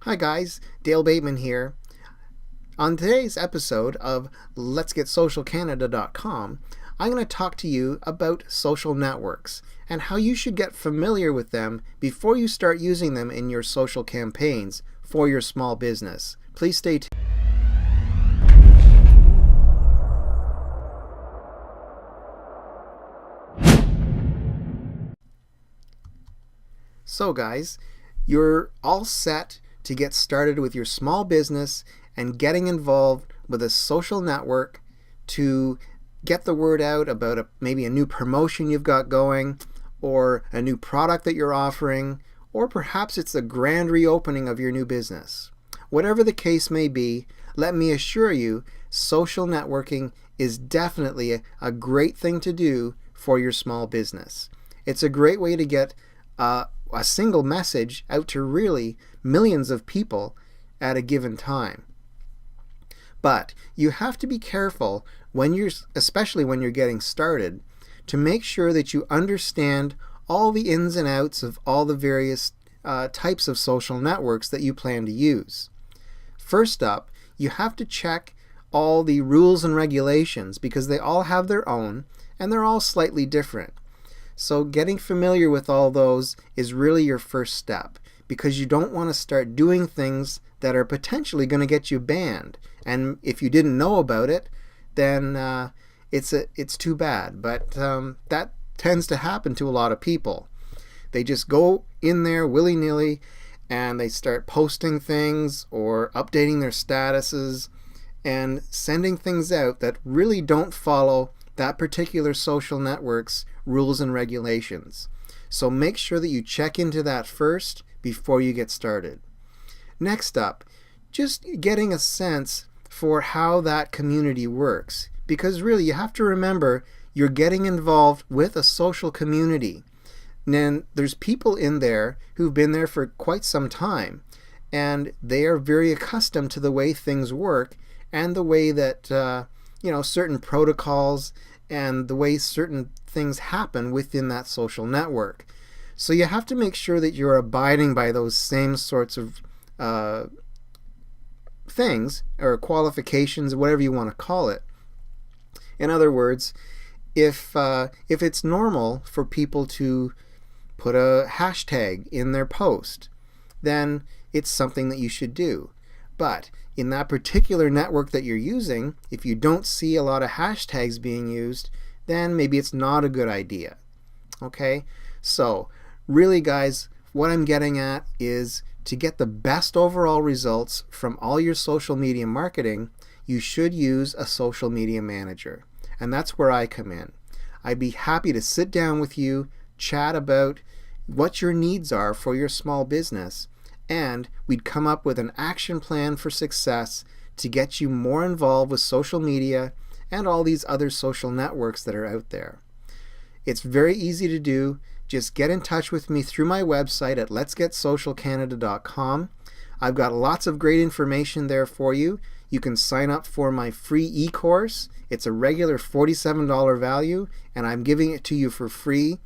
Hi guys, Dale Bateman here. On today's episode of letsgetsocialcanada.com, I'm going to talk to you about social networks and how you should get familiar with them before you start using them in your social campaigns for your small business. Please stay tuned. So guys, you're all set to get started with your small business and getting involved with a social network to get the word out about maybe a new promotion you've got going, or a new product that you're offering, or perhaps it's a grand reopening of your new business. Whatever the case may be, let me assure you, social networking is definitely a great thing to do for your small business. It's a great way to get a single message out to really millions of people at a given time. But you have to be careful especially when you're getting started, to make sure that you understand all the ins and outs of all the various types of social networks that you plan to use. First up, you have to check all the rules and regulations, because they all have their own and they're all slightly different. So getting familiar with all those is really your first step, because you don't want to start doing things that are potentially going to get you banned. And if you didn't know about it, then it's too bad. But that tends to happen to a lot of people. They just go in there willy-nilly and they start posting things or updating their statuses and sending things out that really don't follow that particular social network's rules and regulations. So make sure that you check into that first before you get started. Next up, just getting a sense for how that community works, because really you have to remember you're getting involved with a social community. And then there's people in there who've been there for quite some time, and they are very accustomed to the way things work and the way that certain protocols and the way certain things happen within that social network. So you have to make sure that you're abiding by those same sorts of things or qualifications, whatever you want to call it. In other words, if it's normal for people to put a hashtag in their post, then it's something that you should do. But in that particular network that you're using, if you don't see a lot of hashtags being used, then maybe it's not a good idea. Okay? So, really guys, what I'm getting at is, to get the best overall results from all your social media marketing, you should use a social media manager. And that's where I come in. I'd be happy to sit down with you, chat about what your needs are for your small business, and we'd come up with an action plan for success to get you more involved with social media and all these other social networks that are out there. It's very easy to do. Just get in touch with me through my website at letsgetsocialcanada.com. I've got lots of great information there for you. You can sign up for my free e-course. It's a regular $47 value, and I'm giving it to you for free.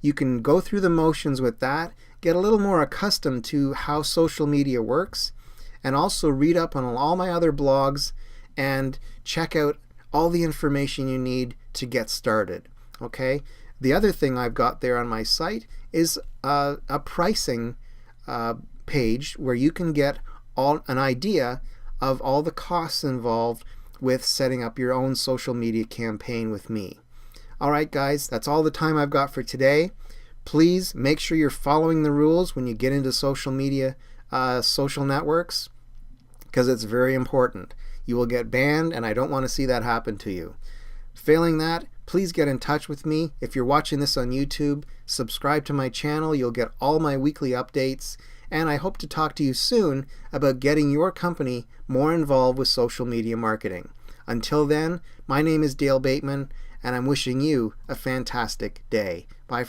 You can go through the motions with that, get a little more accustomed to how social media works, and also read up on all my other blogs and check out all the information you need to get started. Okay? The other thing I've got there on my site is a pricing page where you can get an idea of all the costs involved with setting up your own social media campaign with me. Alright guys, that's all the time I've got for today. Please make sure you're following the rules when you get into social media, social networks, because it's very important. You will get banned, and I don't want to see that happen to you. Failing that, please get in touch with me. If you're watching this on YouTube, subscribe to my channel. You'll get all my weekly updates, and I hope to talk to you soon about getting your company more involved with social media marketing. Until then, my name is Dale Bateman, and I'm wishing you a fantastic day. Bye.